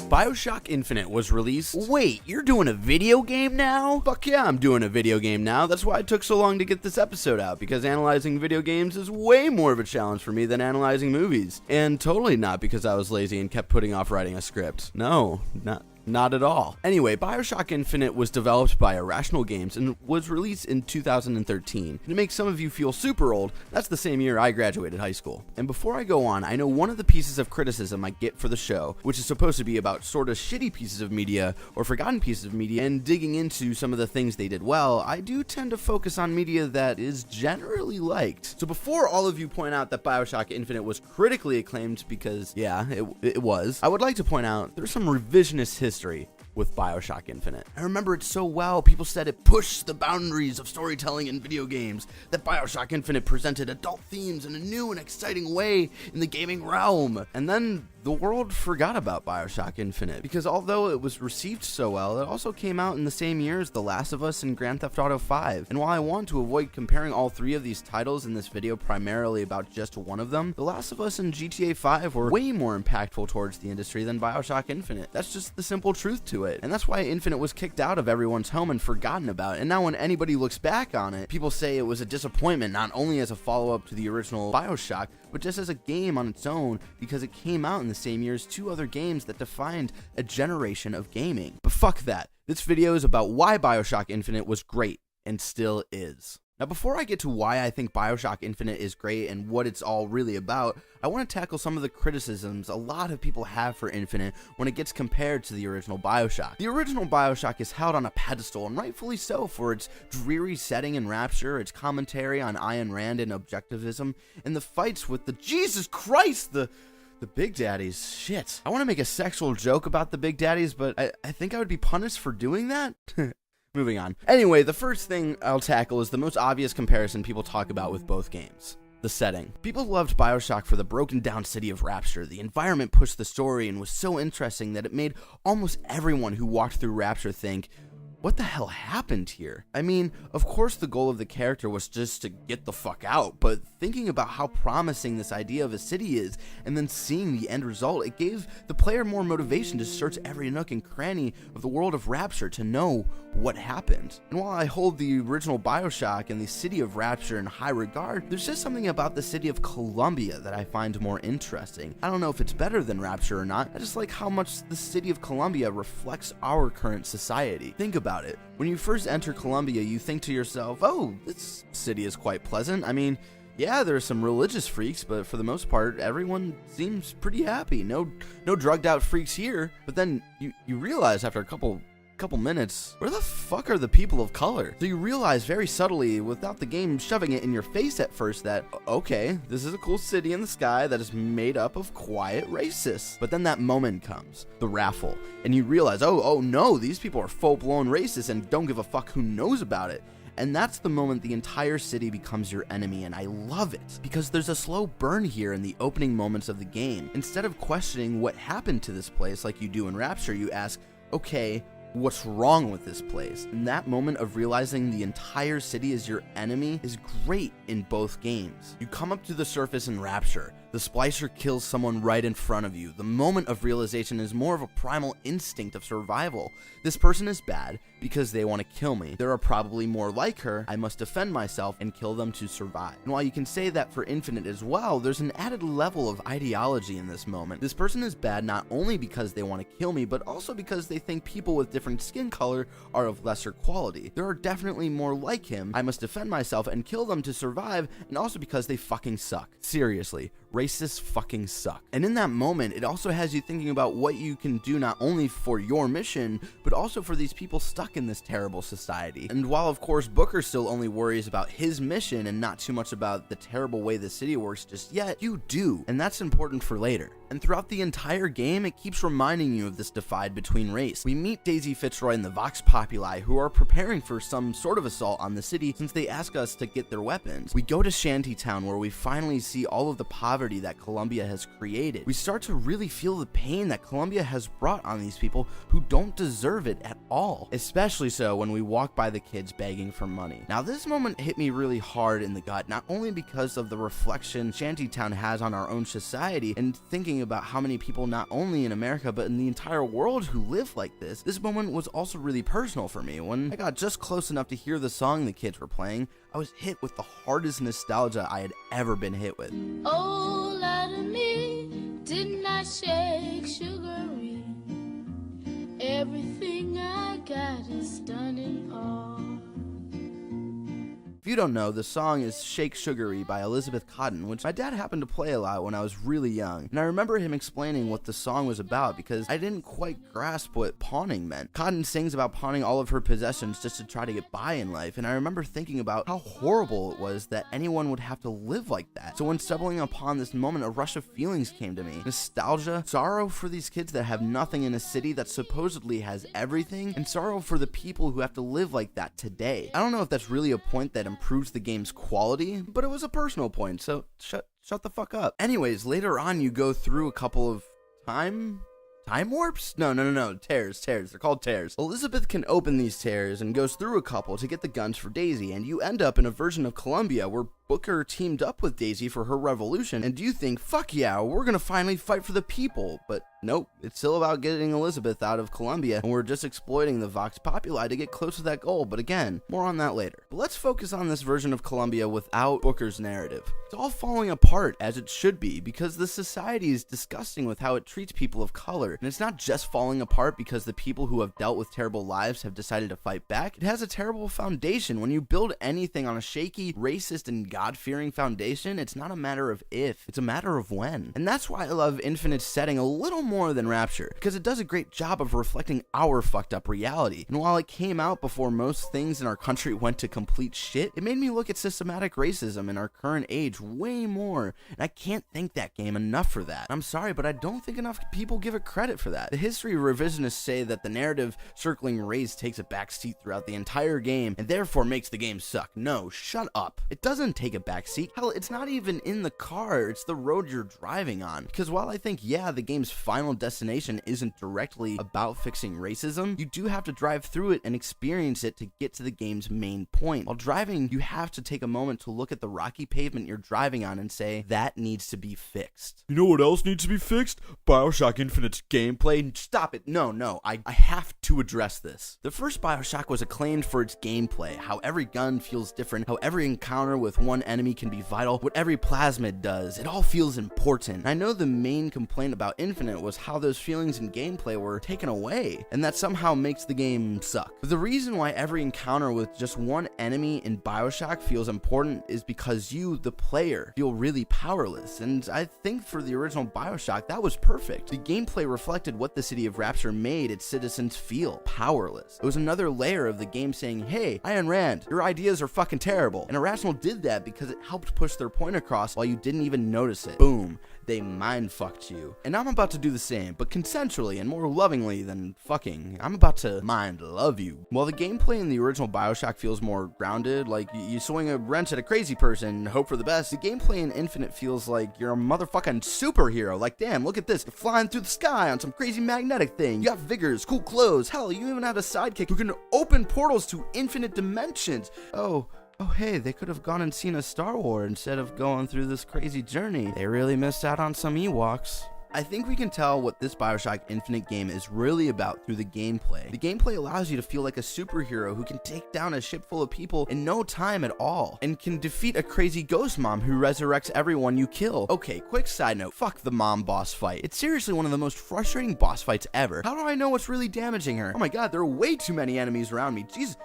BioShock Infinite was released. Wait, you're doing a video game now? Fuck yeah, I'm doing a video game now. That's why it took so long to get this episode out, because analyzing video games is way more of a challenge for me than analyzing movies. And totally not because I was lazy and kept putting off writing a script. No, not at all. Anyway, BioShock Infinite was developed by Irrational Games and was released in 2013. And to make some of you feel super old, that's the same year I graduated high school. And before I go on, I know one of the pieces of criticism I get for the show, which is supposed to be about sort of shitty pieces of media or forgotten pieces of media and digging into some of the things they did well, I do tend to focus on media that is generally liked. So before all of you point out that BioShock Infinite was critically acclaimed, because yeah, it was, I would like to point out there's some revisionist history with BioShock Infinite. I remember it so well. People said it pushed the boundaries of storytelling in video games, that BioShock Infinite presented adult themes in a new and exciting way in the gaming realm. And then the world forgot about BioShock Infinite, because although it was received so well, it also came out in the same year as The Last of Us and Grand Theft Auto 5. And while I want to avoid comparing all three of these titles in this video primarily about just one of them, The Last of Us and GTA 5 were way more impactful towards the industry than BioShock Infinite. That's just the simple truth to it. And that's why Infinite was kicked out of everyone's home and forgotten about. And now when anybody looks back on it, people say it was a disappointment, not only as a follow-up to the original BioShock, but just as a game on its own, because it came out in the same year as two other games that defined a generation of gaming. But fuck that. This video is about why BioShock Infinite was great, and still is. Now, before I get to why I think BioShock Infinite is great and what it's all really about, I want to tackle some of the criticisms a lot of people have for Infinite when it gets compared to the original BioShock. The original BioShock is held on a pedestal, and rightfully so, for its dreary setting in Rapture, its commentary on Ayn Rand and objectivism, and the fights with the Jesus Christ, the Big Daddies. Shit. I want to make a sexual joke about the Big Daddies, but I think I would be punished for doing that? Moving on. Anyway, the first thing I'll tackle is the most obvious comparison people talk about with both games. The setting. People loved BioShock for the broken down city of Rapture. The environment pushed the story and was so interesting that it made almost everyone who walked through Rapture think, what the hell happened here? I mean, of course the goal of the character was just to get the fuck out, but thinking about how promising this idea of a city is, and then seeing the end result, it gave the player more motivation to search every nook and cranny of the world of Rapture to know what happened. And while I hold the original BioShock and the city of Rapture in high regard, there's just something about the city of Columbia that I find more interesting. I don't know if it's better than Rapture or not, I just like how much the city of Columbia reflects our current society. Think about it. When you first enter Columbia, you think to yourself, oh, this city is quite pleasant. I mean, yeah, there are some religious freaks, but for the most part, everyone seems pretty happy. No drugged out freaks here. But then you realize after a couple minutes, where the fuck are the people of color? So you realize very subtly, without the game shoving it in your face at first, that, okay, this is a cool city in the sky that is made up of quiet racists. But then that moment comes, the raffle, and you realize, oh no, these people are full-blown racist and don't give a fuck who knows about it. And that's the moment the entire city becomes your enemy, and I love it, because there's a slow burn here in the opening moments of the game. Instead of questioning what happened to this place like you do in Rapture, you ask, okay, what's wrong with this place? And that moment of realizing the entire city is your enemy is great in both games. You come up to the surface in Rapture. The splicer kills someone right in front of you. The moment of realization is more of a primal instinct of survival. This person is bad because they want to kill me. There are probably more like her. I must defend myself and kill them to survive. And while you can say that for Infinite as well, there's an added level of ideology in this moment. This person is bad not only because they want to kill me, but also because they think people with different skin color are of lesser quality. There are definitely more like him. I must defend myself and kill them to survive, and also because they fucking suck. Seriously. Racists fucking suck. And in that moment, it also has you thinking about what you can do not only for your mission, but also for these people stuck in this terrible society. And while of course Booker still only worries about his mission and not too much about the terrible way the city works just yet, you do, and that's important for later. And throughout the entire game, it keeps reminding you of this divide between race. We meet Daisy Fitzroy and the Vox Populi, who are preparing for some sort of assault on the city since they ask us to get their weapons. We go to Shantytown, where we finally see all of the poverty that Columbia has created. We start to really feel the pain that Columbia has brought on these people who don't deserve it at all, especially so when we walk by the kids begging for money. Now, this moment hit me really hard in the gut, not only because of the reflection Shantytown has on our own society and thinking about how many people not only in America but in the entire world who live like this. This moment was also really personal for me. When I got just close enough to hear the song the kids were playing, I was hit with the hardest nostalgia I had ever been hit with. Oh, lie to me, didn't I shake sugary? Everything I got is done in part. If you don't know, the song is Shake Sugary by Elizabeth Cotten, which my dad happened to play a lot when I was really young, and I remember him explaining what the song was about because I didn't quite grasp what pawning meant. Cotten sings about pawning all of her possessions just to try to get by in life, and I remember thinking about how horrible it was that anyone would have to live like that. So when stumbling upon this moment, a rush of feelings came to me. Nostalgia, sorrow for these kids that have nothing in a city that supposedly has everything, and sorrow for the people who have to live like that today. I don't know if that's really a point that improves the game's quality, but it was a personal point, so shut the fuck up. Anyways, later on you go through a couple of time warps? No, tears. They're called tears. Elizabeth can open these tears and goes through a couple to get the guns for Daisy, and you end up in a version of Columbia where Booker teamed up with Daisy for her revolution, and you think, fuck yeah, we're gonna finally fight for the people, but nope, it's still about getting Elizabeth out of Columbia, and we're just exploiting the Vox Populi to get close to that goal, but again, more on that later. But let's focus on this version of Columbia without Booker's narrative. It's all falling apart, as it should be, because the society is disgusting with how it treats people of color, and it's not just falling apart because the people who have dealt with terrible lives have decided to fight back. It has a terrible foundation. When you build anything on a shaky, racist, and God-fearing foundation, it's not a matter of if, it's a matter of when. And that's why I love Infinite's setting a little more than Rapture, because it does a great job of reflecting our fucked up reality. And while it came out before most things in our country went to complete shit, it made me look at systematic racism in our current age way more, and I can't thank that game enough for that. I'm sorry, but I don't think enough people give it credit for that. The history revisionists say that the narrative circling race takes a backseat throughout the entire game, and therefore makes the game suck. No, shut up. It doesn't take a backseat. Hell, it's not even in the car, it's the road you're driving on. Because while I think, yeah, the game's final destination isn't directly about fixing racism, you do have to drive through it and experience it to get to the game's main point. While driving, you have to take a moment to look at the rocky pavement you're driving on and say, that needs to be fixed. You know what else needs to be fixed? BioShock Infinite's gameplay. Stop it. No, I have to address this. The first BioShock was acclaimed for its gameplay, how every gun feels different, how every encounter with one enemy can be vital, what every plasmid does. It all feels important. I know the main complaint about Infinite was how those feelings in gameplay were taken away, and that somehow makes the game suck. But the reason why every encounter with just one enemy in BioShock feels important is because you, the player, feel really powerless, and I think for the original BioShock, that was perfect. The gameplay reflected what the city of Rapture made its citizens feel, powerless. It was another layer of the game saying, hey, Ayn Rand, your ideas are fucking terrible, and Irrational did that because it helped push their point across while you didn't even notice it. Boom. They mind-fucked you. And I'm about to do the same, but consensually and more lovingly than fucking. I'm about to mind-love you. While the gameplay in the original BioShock feels more grounded, like you swing a wrench at a crazy person and hope for the best, the gameplay in Infinite feels like you're a motherfucking superhero. Like, damn, look at this. You're flying through the sky on some crazy magnetic thing. You got vigors, cool clothes. Hell, you even have a sidekick who can open portals to infinite dimensions. Oh, hey, they could have gone and seen a Star Wars instead of going through this crazy journey. They really missed out on some Ewoks. I think we can tell what this BioShock Infinite game is really about through the gameplay. The gameplay allows you to feel like a superhero who can take down a ship full of people in no time at all, and can defeat a crazy ghost mom who resurrects everyone you kill. Okay, quick side note, fuck the mom boss fight. It's seriously one of the most frustrating boss fights ever. How do I know what's really damaging her? Oh my god, there are way too many enemies around me. Jesus,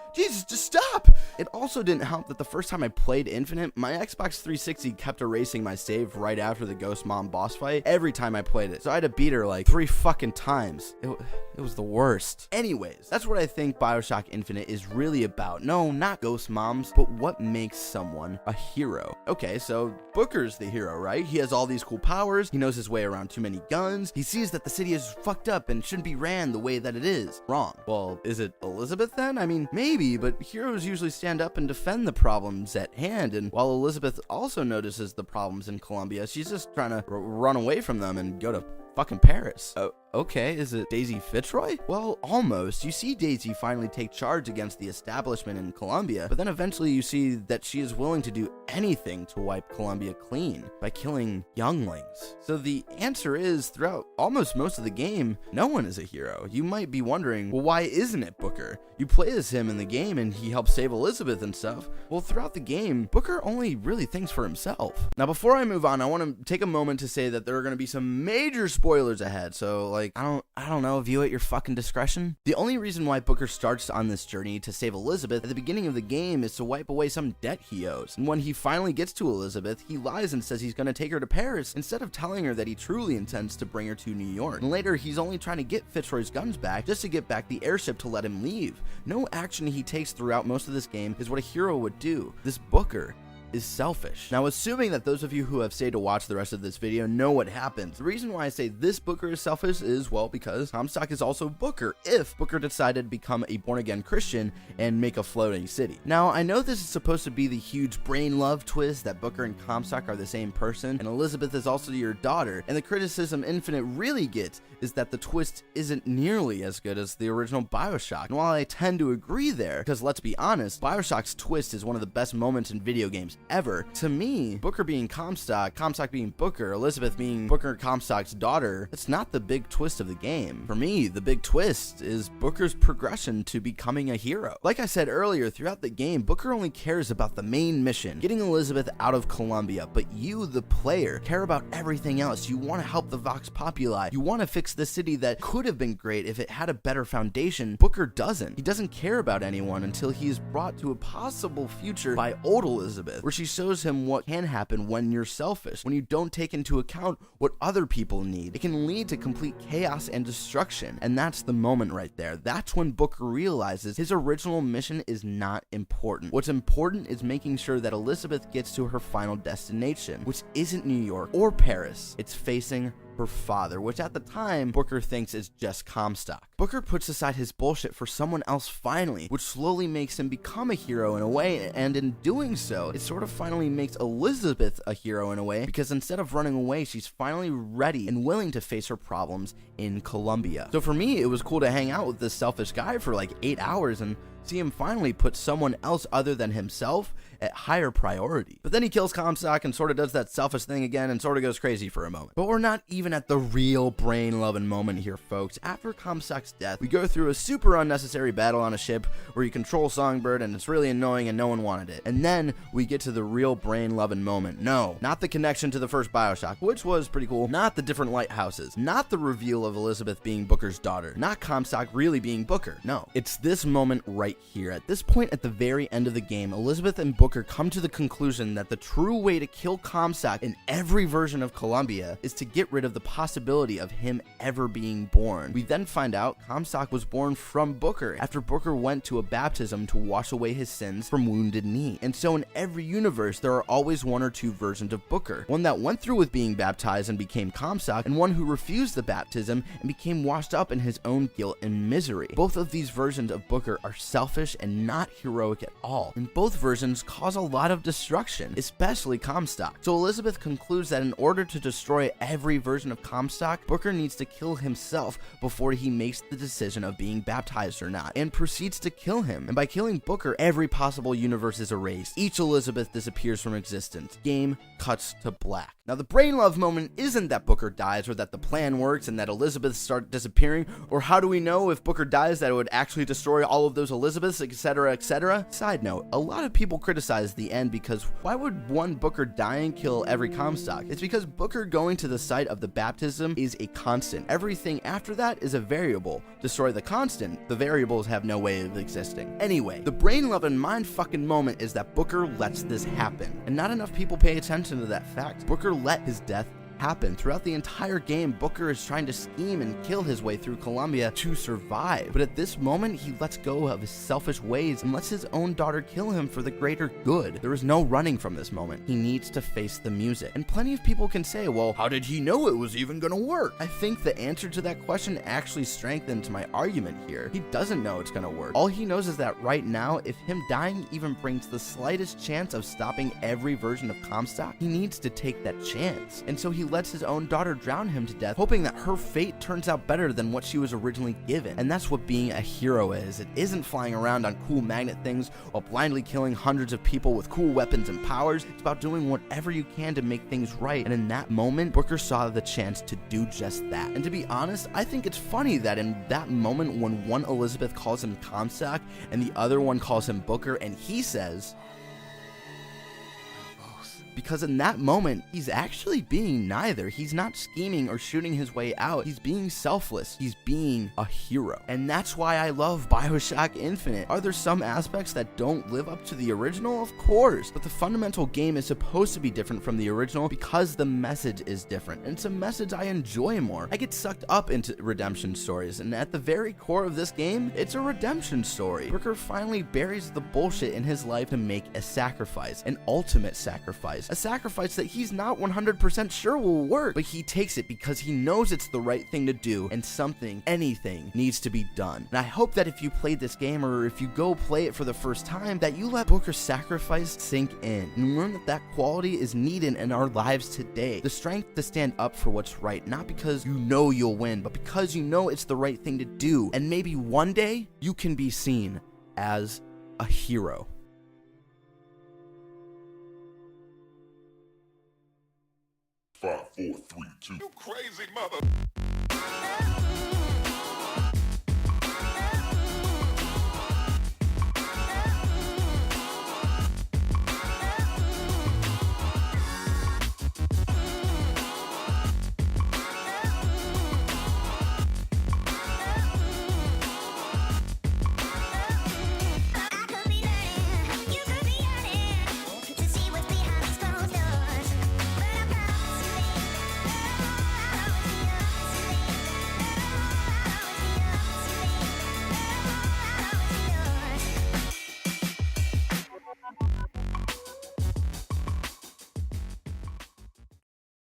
just stop! It also didn't help that the first time I played Infinite, my Xbox 360 kept erasing my save right after the ghost mom boss fight every time I played played it, so I had to beat her like 3 fucking times. It was the worst. Anyways, that's what I think BioShock Infinite is really about. No, not ghost moms, but what makes someone a hero. Okay, so Booker's the hero, right? He has all these cool powers, he knows his way around too many guns, he sees that the city is fucked up and shouldn't be ran the way that it is. Wrong. Well, is it Elizabeth then? I mean, maybe, but heroes usually stand up and defend the problems at hand, and while Elizabeth also notices the problems in Colombia, she's just trying to run away from them and go to fucking Paris. Oh, okay, is it Daisy Fitzroy? Well, almost. You see Daisy finally take charge against the establishment in Colombia, but then eventually you see that she is willing to do anything to wipe Colombia clean by killing younglings. So the answer is, throughout almost most of the game, no one is a hero. You might be wondering, well, why isn't it Booker? You play as him in the game and he helps save Elizabeth and stuff. Well, throughout the game, Booker only really thinks for himself. Now, before I move on, I want to take a moment to say that there are going to be some major spoilers ahead, so like, I don't know, view at your fucking discretion. The only reason why Booker starts on this journey to save Elizabeth at the beginning of the game is to wipe away some debt he owes. And when he finally gets to Elizabeth, he lies and says he's going to take her to Paris instead of telling her that he truly intends to bring her to New York. And later, he's only trying to get Fitzroy's guns back just to get back the airship to let him leave. No action he takes throughout most of this game is what a hero would do. This Booker is selfish. Now, assuming that those of you who have stayed to watch the rest of this video know what happens, the reason why I say this Booker is selfish is, well, because Comstock is also Booker if Booker decided to become a born-again Christian and make a floating city. Now, I know this is supposed to be the huge brain love twist that Booker and Comstock are the same person, and Elizabeth is also your daughter, and the criticism Infinite really gets is that the twist isn't nearly as good as the original BioShock. And while I tend to agree there, because let's be honest, BioShock's twist is one of the best moments in video games ever. To me, Booker being Comstock, Comstock being Booker, Elizabeth being Booker Comstock's daughter, that's not the big twist of the game. For me, the big twist is Booker's progression to becoming a hero. Like I said earlier, throughout the game, Booker only cares about the main mission, getting Elizabeth out of Colombia, but you, the player, care about everything else. You want to help the Vox Populi. You want to fix the city that could have been great if it had a better foundation. Booker doesn't. He doesn't care about anyone until he is brought to a possible future by old Elizabeth, where she shows him what can happen when you're selfish, when you don't take into account what other people need. It can lead to complete chaos and destruction, and that's the moment right there. That's when Booker realizes his original mission is not important. What's important is making sure that Elizabeth gets to her final destination, which isn't New York or Paris. It's facing her father, which at the time Booker thinks is just Comstock. Booker puts aside his bullshit for someone else finally, which slowly makes him become a hero in a way, and in doing so, it sort of finally makes Elizabeth a hero in a way, because instead of running away, she's finally ready and willing to face her problems in Colombia. So for me, it was cool to hang out with this selfish guy for like 8 hours and see him finally put someone else other than himself at higher priority. But then he kills Comstock and sort of does that selfish thing again and sort of goes crazy for a moment. But we're not even at the real brain-loving moment here, folks. After Comstock's death, we go through a super unnecessary battle on a ship where you control Songbird and it's really annoying and no one wanted it. And then we get to the real brain-loving moment. No, not the connection to the first BioShock, which was pretty cool. Not the different lighthouses. Not the reveal of Elizabeth being Booker's daughter. Not Comstock really being Booker. No, it's this moment right here. At this point at the very end of the game, Elizabeth and Booker come to the conclusion that the true way to kill Comstock in every version of Colombia is to get rid of the possibility of him ever being born. We then find out Comstock was born from Booker after Booker went to a baptism to wash away his sins from Wounded Knee. And so in every universe, there are always one or two versions of Booker. One that went through with being baptized and became Comstock, and one who refused the baptism and became washed up in his own guilt and misery. Both of these versions of Booker are selfish and not heroic at all, and both versions cause a lot of destruction, especially Comstock. So Elizabeth concludes that in order to destroy every version of Comstock, Booker needs to kill himself before he makes the decision of being baptized or not, and proceeds to kill him. And by killing Booker, every possible universe is erased. Each Elizabeth disappears from existence. Game cuts to black. Now, the brain love moment isn't that Booker dies or that the plan works and that Elizabeth starts disappearing, or how do we know if Booker dies that it would actually destroy all of those Elizabeths, etc., etc. Side note, a lot of people criticize the end because why would one Booker dying kill every Comstock? It's because Booker going to the site of the baptism is a constant. Everything after that is a variable. Destroy the constant, the variables have no way of existing. Anyway, the brain love and mind fucking moment is that Booker lets this happen, and not enough people pay attention to that fact. Booker let his death happen. Throughout the entire game, Booker is trying to scheme and kill his way through Columbia to survive. But at this moment, he lets go of his selfish ways and lets his own daughter kill him for the greater good. There is no running from this moment. He needs to face the music. And plenty of people can say, well, how did he know it was even gonna work? I think the answer to that question actually strengthens my argument here. He doesn't know it's gonna work. All he knows is that right now, if him dying even brings the slightest chance of stopping every version of Comstock, he needs to take that chance. And so he lets his own daughter drown him to death, hoping that her fate turns out better than what she was originally given. And that's what being a hero is. It isn't flying around on cool magnet things while blindly killing hundreds of people with cool weapons and powers. It's about doing whatever you can to make things right. And in that moment, Booker saw the chance to do just that. And to be honest, I think it's funny that in that moment when one Elizabeth calls him Comstock and the other one calls him Booker, and he says, because in that moment, he's actually being neither. He's not scheming or shooting his way out. He's being selfless. He's being a hero. And that's why I love BioShock Infinite. Are there some aspects that don't live up to the original? Of course. But the fundamental game is supposed to be different from the original because the message is different. And it's a message I enjoy more. I get sucked up into redemption stories. And at the very core of this game, it's a redemption story. Booker finally buries the bullshit in his life to make a sacrifice. An ultimate sacrifice. A sacrifice that he's not 100% sure will work, but he takes it because he knows it's the right thing to do, and anything needs to be done. And I hope that if you played this game, or if you go play it for the first time, that you let Booker's sacrifice sink in and learn that that quality is needed in our lives today. The strength to stand up for what's right, not because you know you'll win, but because you know it's the right thing to do. And maybe one day you can be seen as a hero. 5, 4, 3, 2. You crazy mother.